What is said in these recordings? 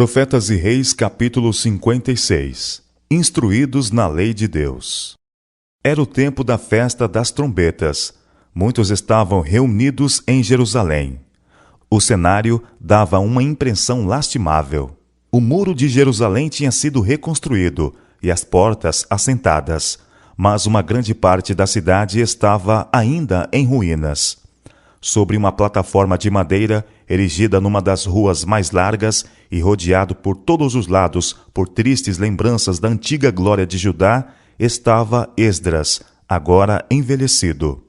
Profetas e Reis, capítulo 56. Instruídos na lei de Deus. Era o tempo da festa das trombetas. Muitos estavam reunidos em Jerusalém. O cenário dava uma impressão lastimável. O muro de Jerusalém tinha sido reconstruído e as portas assentadas, mas uma grande parte da cidade estava ainda em ruínas. Sobre uma plataforma de madeira, erigida numa das ruas mais largas e rodeado por todos os lados por tristes lembranças da antiga glória de Judá, estava Esdras, agora envelhecido.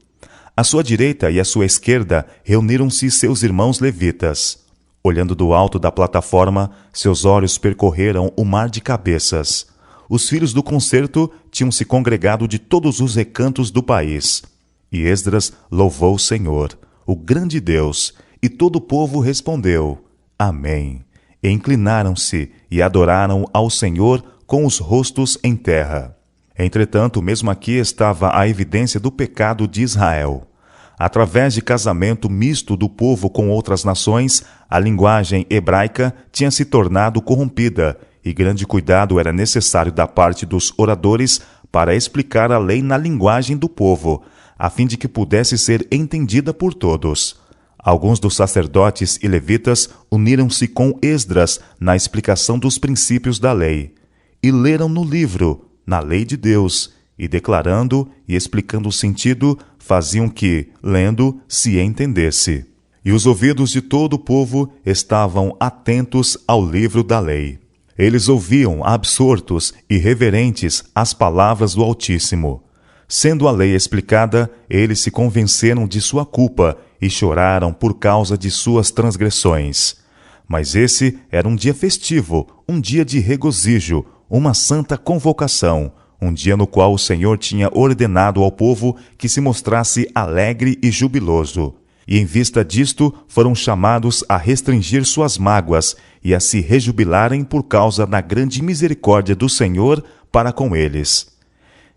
À sua direita e à sua esquerda reuniram-se seus irmãos levitas. Olhando do alto da plataforma, seus olhos percorreram o mar de cabeças. Os filhos do concerto tinham se congregado de todos os recantos do país. E Esdras louvou o Senhor, o grande Deus, e todo o povo respondeu: Amém. E inclinaram-se e adoraram ao Senhor com os rostos em terra. Entretanto, mesmo aqui estava a evidência do pecado de Israel. Através de casamento misto do povo com outras nações, a linguagem hebraica tinha se tornado corrompida, e grande cuidado era necessário da parte dos oradores para explicar a lei na linguagem do povo, a fim de que pudesse ser entendida por todos. Alguns dos sacerdotes e levitas uniram-se com Esdras na explicação dos princípios da lei, e leram no livro, na lei de Deus, e declarando e explicando o sentido, faziam que, lendo, se entendesse. E os ouvidos de todo o povo estavam atentos ao livro da lei. Eles ouviam, absortos e reverentes, as palavras do Altíssimo. Sendo a lei explicada, eles se convenceram de sua culpa e choraram por causa de suas transgressões. Mas esse era um dia festivo, um dia de regozijo, uma santa convocação, um dia no qual o Senhor tinha ordenado ao povo que se mostrasse alegre e jubiloso. E em vista disto, foram chamados a restringir suas mágoas e a se rejubilarem por causa da grande misericórdia do Senhor para com eles.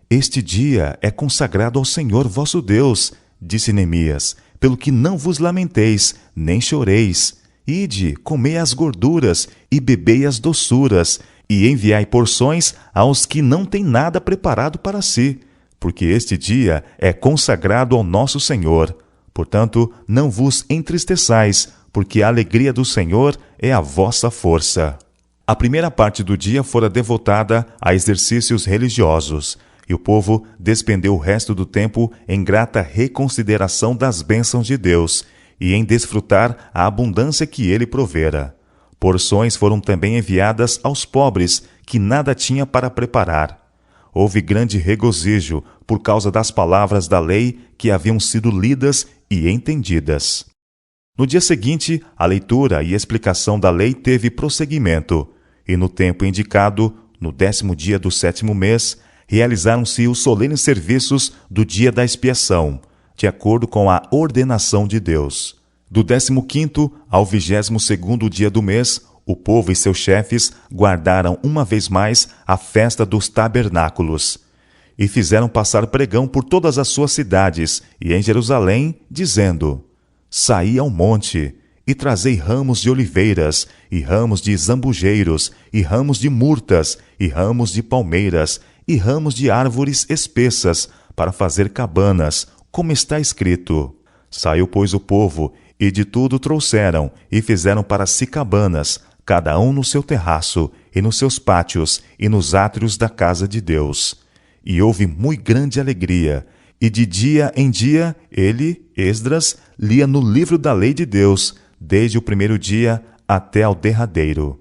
Este dia é consagrado ao Senhor vosso Deus, disse Neemias, pelo que não vos lamenteis, nem choreis. Ide, comei as gorduras e bebei as doçuras, e enviai porções aos que não têm nada preparado para si, porque este dia é consagrado ao nosso Senhor. Portanto, não vos entristeçais, porque a alegria do Senhor é a vossa força. A primeira parte do dia fora devotada a exercícios religiosos, e o povo despendeu o resto do tempo em grata reconsideração das bênçãos de Deus e em desfrutar a abundância que ele provera. Porções foram também enviadas aos pobres, que nada tinha para preparar. Houve grande regozijo por causa das palavras da lei que haviam sido lidas e entendidas. No dia seguinte, a leitura e explicação da lei teve prosseguimento, e no tempo indicado, no 10º dia do 7º mês, realizaram-se os solenes serviços do dia da expiação, de acordo com a ordenação de Deus. Do 15º ao 22º dia do mês, o povo e seus chefes guardaram uma vez mais a festa dos tabernáculos, e fizeram passar pregão por todas as suas cidades e em Jerusalém, dizendo: Saí ao monte, e trazei ramos de oliveiras, e ramos de zambujeiros, e ramos de murtas, e ramos de palmeiras, e ramos de árvores espessas, para fazer cabanas, como está escrito. Saiu, pois, o povo, e de tudo trouxeram, e fizeram para si cabanas, cada um no seu terraço, e nos seus pátios, e nos átrios da casa de Deus. E houve muito grande alegria, e de dia em dia ele, Esdras, lia no livro da lei de Deus, desde o primeiro dia até ao derradeiro.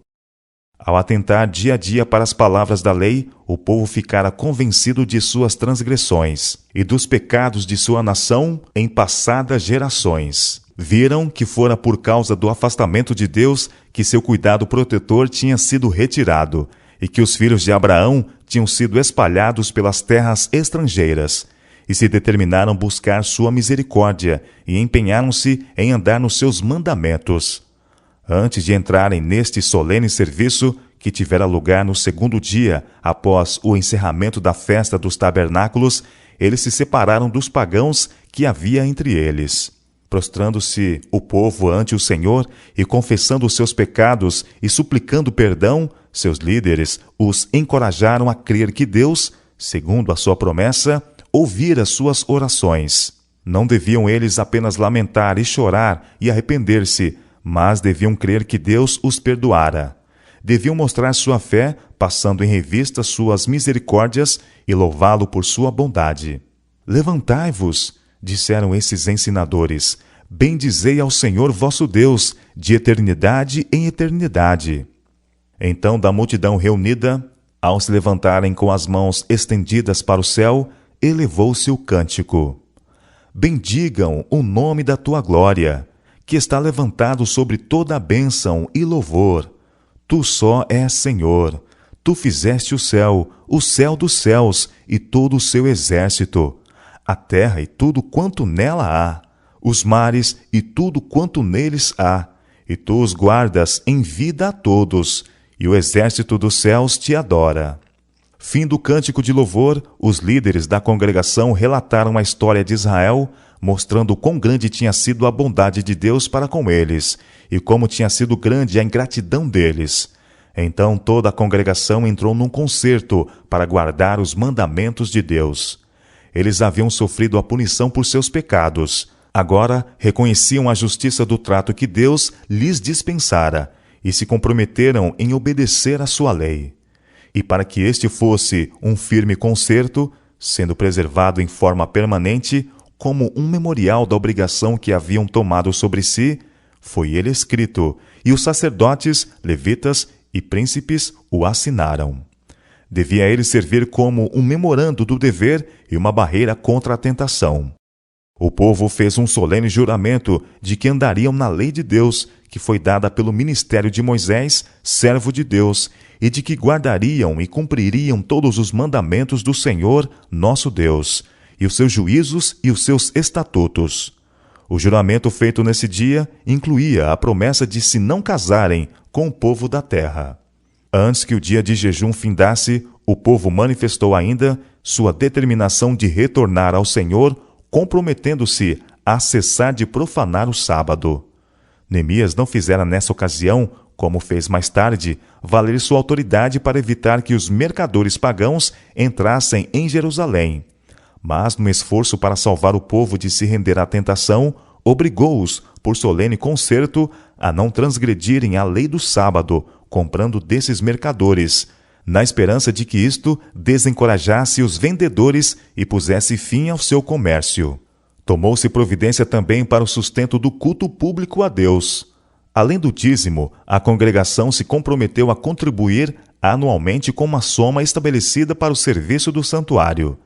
Ao atentar dia a dia para as palavras da lei, o povo ficara convencido de suas transgressões e dos pecados de sua nação em passadas gerações. Viram que fora por causa do afastamento de Deus que seu cuidado protetor tinha sido retirado e que os filhos de Abraão tinham sido espalhados pelas terras estrangeiras, e se determinaram buscar sua misericórdia e empenharam-se em andar nos seus mandamentos. Antes de entrarem neste solene serviço, que tivera lugar no 2º dia, após o encerramento da festa dos tabernáculos, eles se separaram dos pagãos que havia entre eles. Prostrando-se o povo ante o Senhor e confessando os seus pecados e suplicando perdão, seus líderes os encorajaram a crer que Deus, segundo a sua promessa, ouvira suas orações. Não deviam eles apenas lamentar e chorar e arrepender-se, mas deviam crer que Deus os perdoara. Deviam mostrar sua fé, passando em revista suas misericórdias e louvá-lo por sua bondade. Levantai-vos, disseram esses ensinadores, bendizei ao Senhor vosso Deus, de eternidade em eternidade. Então, da multidão reunida, ao se levantarem com as mãos estendidas para o céu, elevou-se o cântico. Bendigam o nome da tua glória, que está levantado sobre toda a bênção e louvor. Tu só és Senhor. Tu fizeste o céu dos céus e todo o seu exército, a terra e tudo quanto nela há, os mares e tudo quanto neles há, e tu os guardas em vida a todos, e o exército dos céus te adora. Fim do cântico de louvor, os líderes da congregação relataram a história de Israel, mostrando quão grande tinha sido a bondade de Deus para com eles, e como tinha sido grande a ingratidão deles. Então toda a congregação entrou num concerto para guardar os mandamentos de Deus. Eles haviam sofrido a punição por seus pecados. Agora reconheciam a justiça do trato que Deus lhes dispensara e se comprometeram em obedecer à sua lei. E para que este fosse um firme concerto, sendo preservado em forma permanente, como um memorial da obrigação que haviam tomado sobre si, foi ele escrito, e os sacerdotes, levitas e príncipes o assinaram. Devia ele servir como um memorando do dever e uma barreira contra a tentação. O povo fez um solene juramento de que andariam na lei de Deus, que foi dada pelo ministério de Moisés, servo de Deus, e de que guardariam e cumpririam todos os mandamentos do Senhor, nosso Deus, e os seus juízos e os seus estatutos. O juramento feito nesse dia incluía a promessa de se não casarem com o povo da terra. Antes que o dia de jejum findasse, o povo manifestou ainda sua determinação de retornar ao Senhor, comprometendo-se a cessar de profanar o sábado. Neemias não fizera nessa ocasião, como fez mais tarde, valer sua autoridade para evitar que os mercadores pagãos entrassem em Jerusalém. Mas, no esforço para salvar o povo de se render à tentação, obrigou-os, por solene concerto, a não transgredirem a lei do sábado, comprando desses mercadores, na esperança de que isto desencorajasse os vendedores e pusesse fim ao seu comércio. Tomou-se providência também para o sustento do culto público a Deus. Além do dízimo, a congregação se comprometeu a contribuir anualmente com uma soma estabelecida para o serviço do santuário.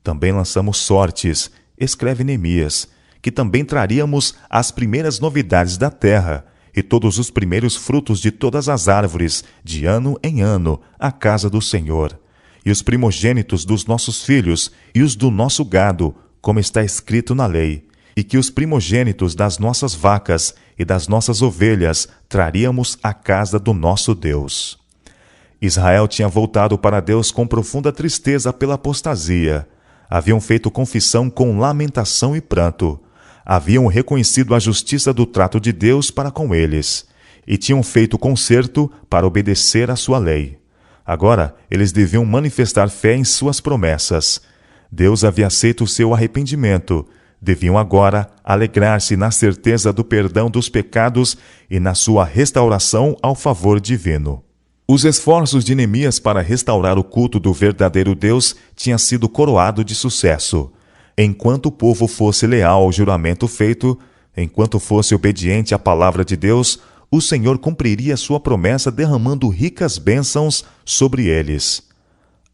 Também lançamos sortes, escreve Neemias, que também traríamos as primeiras novidades da terra, e todos os primeiros frutos de todas as árvores, de ano em ano, à casa do Senhor, e os primogênitos dos nossos filhos e os do nosso gado, como está escrito na lei, e que os primogênitos das nossas vacas e das nossas ovelhas traríamos à casa do nosso Deus. Israel tinha voltado para Deus com profunda tristeza pela apostasia. Haviam feito confissão com lamentação e pranto. Haviam reconhecido a justiça do trato de Deus para com eles, e tinham feito concerto para obedecer à sua lei. Agora, eles deviam manifestar fé em suas promessas. Deus havia aceito o seu arrependimento. Deviam agora alegrar-se na certeza do perdão dos pecados e na sua restauração ao favor divino. Os esforços de Neemias para restaurar o culto do verdadeiro Deus tinham sido coroados de sucesso. Enquanto o povo fosse leal ao juramento feito, enquanto fosse obediente à palavra de Deus, o Senhor cumpriria sua promessa derramando ricas bênçãos sobre eles.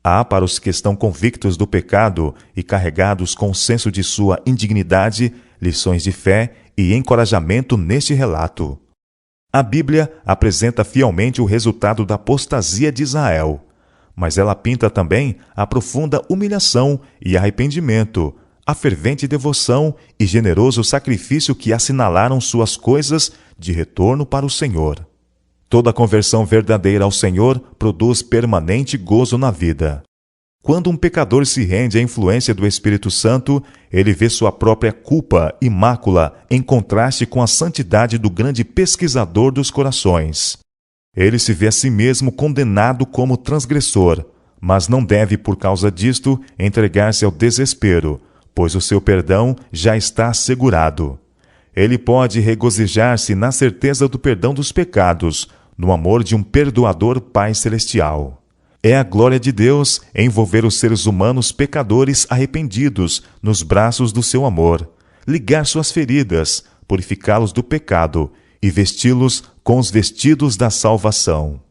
Há para os que estão convictos do pecado e carregados com o senso de sua indignidade, lições de fé e encorajamento neste relato. A Bíblia apresenta fielmente o resultado da apostasia de Israel, mas ela pinta também a profunda humilhação e arrependimento, a fervente devoção e generoso sacrifício que assinalaram suas coisas de retorno para o Senhor. Toda conversão verdadeira ao Senhor produz permanente gozo na vida. Quando um pecador se rende à influência do Espírito Santo, ele vê sua própria culpa e mácula em contraste com a santidade do grande pesquisador dos corações. Ele se vê a si mesmo condenado como transgressor, mas não deve, por causa disto, entregar-se ao desespero, pois o seu perdão já está assegurado. Ele pode regozijar-se na certeza do perdão dos pecados, no amor de um perdoador Pai Celestial. É a glória de Deus envolver os seres humanos pecadores arrependidos nos braços do seu amor, ligar suas feridas, purificá-los do pecado e vesti-los com os vestidos da salvação.